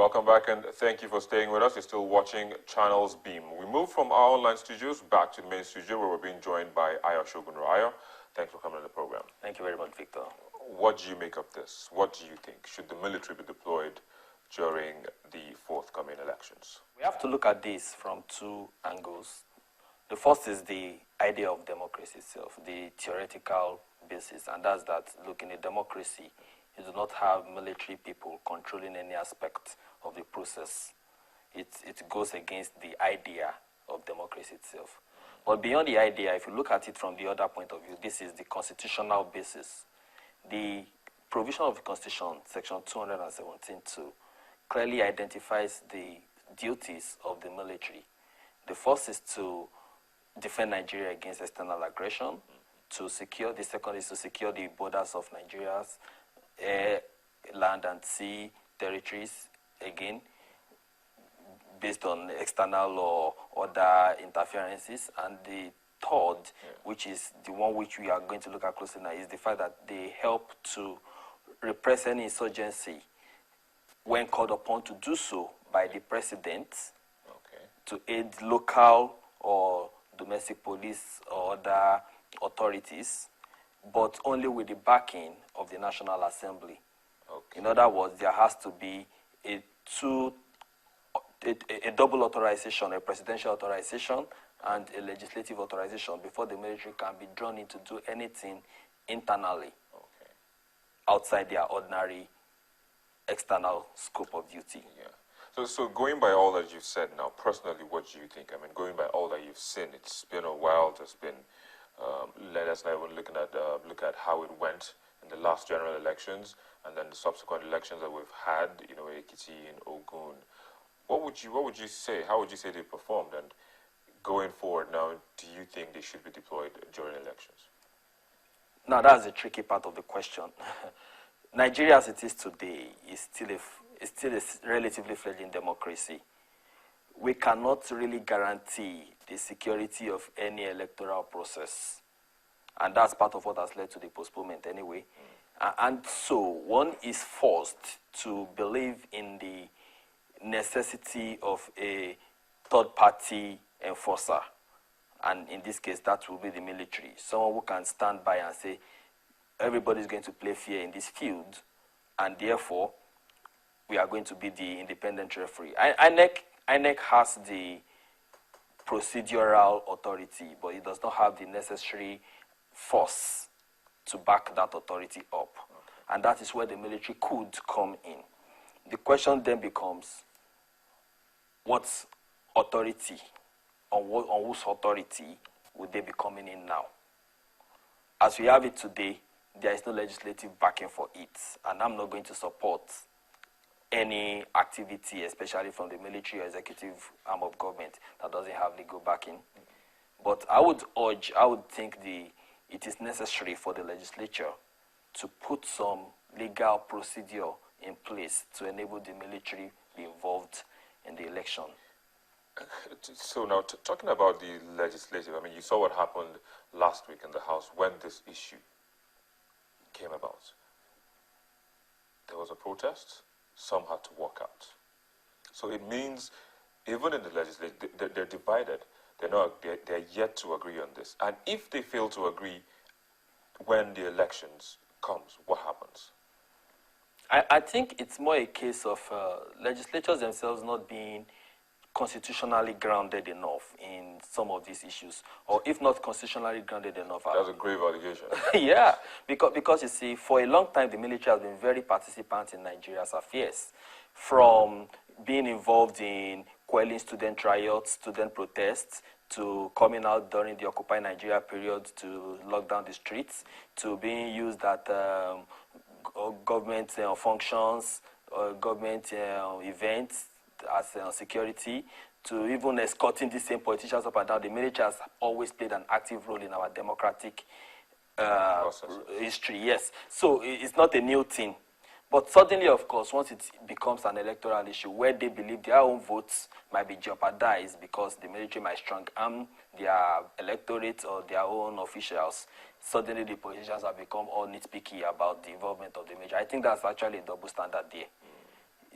Welcome back and thank you for staying with us. You're still watching Channels Beam. We move from our online studios back to the main studio where we're being joined by Ayo Shogunro. Ayo, thanks for coming on the program. Thank you very much, Victor. What do you make of this? What do you think? Should the military be deployed during the forthcoming elections? We have to look at this from two angles. The first is the idea of democracy itself, the theoretical basis, and that's that, look, in a democracy, you do not have military people controlling any aspect of the process. It goes against the idea of democracy itself. But beyond the idea, if you look at it from the other point of view, this is the constitutional basis. The provision of the Constitution, Section 217(2), clearly identifies the duties of the military. The first is to defend Nigeria against external aggression, the second is to secure the borders of Nigeria's air, land, and sea territories, again, based on external or other interferences. And the third, which is the one which we are going to look at closely now, is the fact that they help to repress any insurgency when called upon to do so by the president, to aid local or domestic police or other authorities, but only with the backing of the National Assembly. In other words, there has to be a double authorization, a presidential authorization and a legislative authorization before the military can be drawn in to do anything internally outside their ordinary external scope of duty. So going by all that you've said now, personally, what do you think? I mean, going by all that you've seen, it's been a while. There's been, let us now look at how it went in the last general elections and then the subsequent elections that we've had, you know, Ekiti and Ogun. What would you say? How would you say they performed? And going forward now, do you think they should be deployed during elections? Now, that's the tricky part of the question. Nigeria, as it is today, is still a relatively fledgling democracy. We cannot really guarantee the security of any electoral process. And that's part of what has led to the postponement anyway. And so one is forced to believe in the necessity of a third-party enforcer. And in this case, that will be the military. Someone who can stand by and say, everybody's going to play fair in this field, and therefore, we are going to be the independent referee. INEC has the procedural authority, but it does not have the necessary force to back that authority up. And that is where the military could come in. The question then becomes, what authority, on whose authority would they be coming in now? As we have it today, there is no legislative backing for it, and I'm not going to support any activity, especially from the military or executive arm of government, that doesn't have legal backing. But I would think it is necessary for the legislature to put some legal procedure in place to enable the military be involved in the election. So now, talking about the legislative, I mean, you saw what happened last week in the House when this issue came about. There was a protest. Some had to walk out. So it means even in the legislature, they're divided. They're yet to agree on this. And if they fail to agree when the elections comes, what happens? I think it's more a case of legislatures themselves not being constitutionally grounded enough in some of these issues, or if not constitutionally grounded enough. That's a grave allegation. Yeah, because you see, for a long time, the military has been very participant in Nigeria's affairs, from being involved in quelling student riots, student protests, to coming out during the Occupy Nigeria period to lock down the streets, to being used at government functions, government events, as security, to even escorting the same politicians up and down. The military has always played an active role in our democratic history, yes. So it's not a new thing. But suddenly, of course, once it becomes an electoral issue where they believe their own votes might be jeopardized because the military might strong-arm their electorate or their own officials, suddenly the politicians have become all nitpicky about the involvement of the military. I think that's actually a double standard there.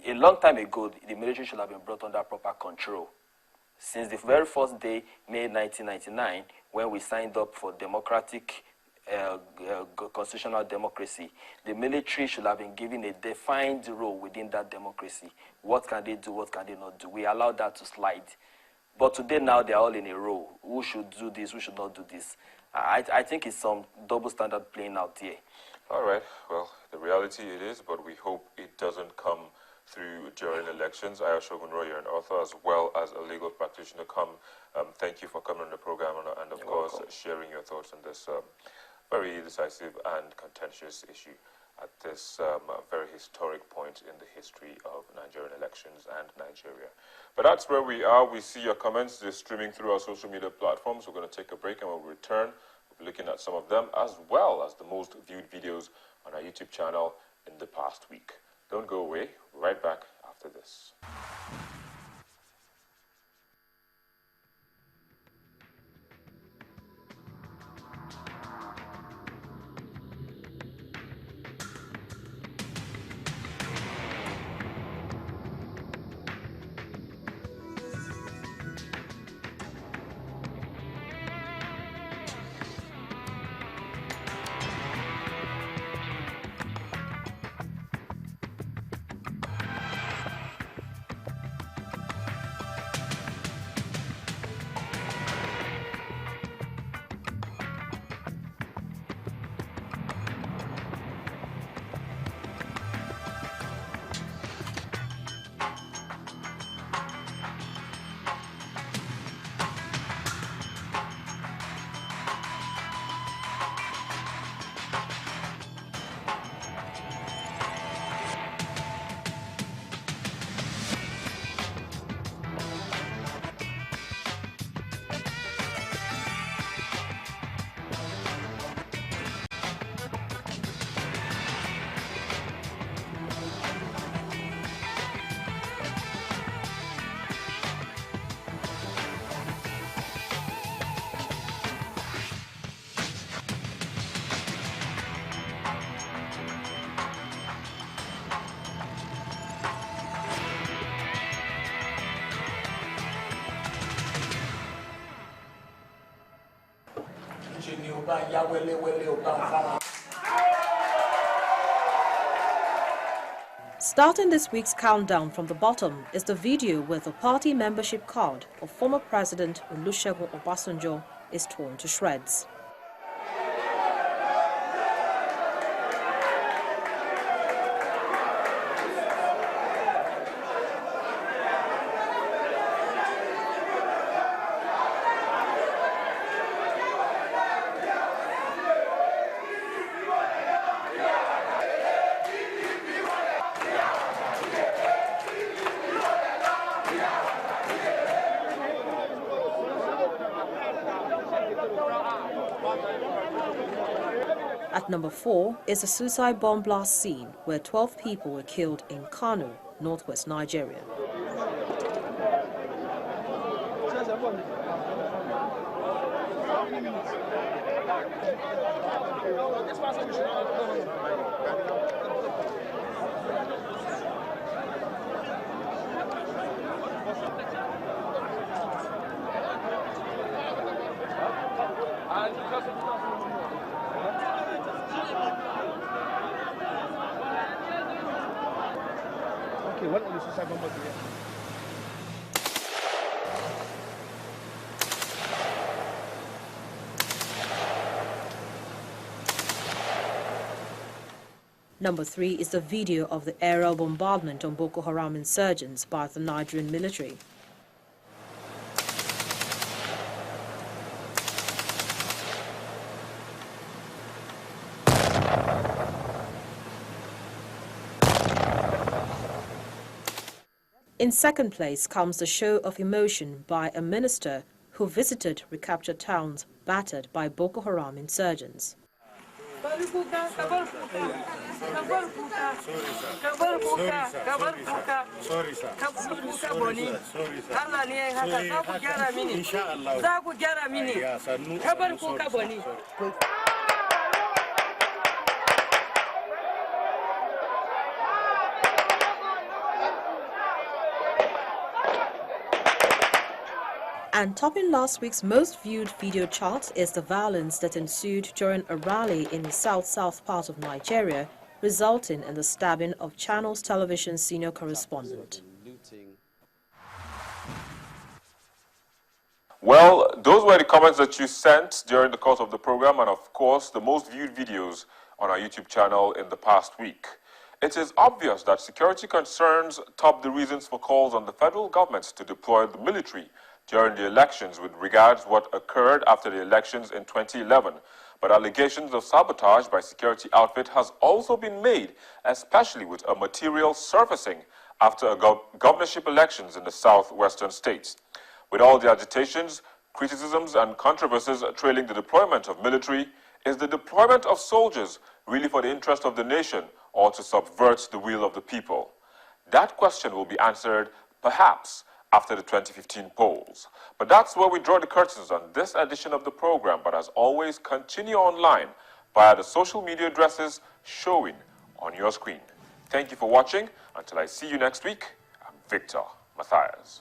a long time ago, the military should have been brought under proper control. Since the very first day, May 1999, when we signed up for democratic, constitutional democracy, the military should have been given a defined role within that democracy. What can they do, what can they not do? We allowed that to slide. But today now they're all in a row. Who should do this, who should not do this? I think it's some double standard playing out here. All right, well, the reality it is, but we hope it doesn't come through during elections. I, Shogun Roy, you're an author as well as a legal practitioner. Thank you for coming on the program and of course, sharing your thoughts on this very decisive and contentious issue at this very historic point in the history of Nigerian elections and Nigeria. But that's where we are. We see your comments. They're streaming through our social media platforms. We're going to take a break, and when we return, we'll be looking at some of them as well as the most viewed videos on our YouTube channel in the past week. Don't go away. Right back after this. Starting this week's countdown from the bottom is the video where the party membership card of former President Olusegun Obasanjo is torn to shreds. At number 4 is a suicide bomb blast scene where 12 people were killed in Kano, northwest Nigeria. Number 3 is the video of the aerial bombardment on Boko Haram insurgents by the Nigerian military. In second place comes the show of emotion by a minister who visited recaptured towns battered by Boko Haram insurgents. And topping last week's most viewed video chart is the violence that ensued during a rally in the south-south part of Nigeria, resulting in the stabbing of Channels Television senior correspondent. Well, those were the comments that you sent during the course of the program, and of course, the most viewed videos on our YouTube channel in the past week. It is obvious that security concerns top the reasons for calls on the federal government to deploy the military during the elections with regards to what occurred after the elections in 2011. But allegations of sabotage by security outfit has also been made, especially with a material surfacing after governorship elections in the southwestern states. With all the agitations, criticisms and controversies trailing the deployment of military, is the deployment of soldiers really for the interest of the nation or to subvert the will of the people? That question will be answered, perhaps, after the 2015 polls. But that's where we draw the curtains on this edition of the program. But as always, continue online via the social media addresses showing on your screen. Thank you for watching. Until I see you next week, I'm Victor Matthias.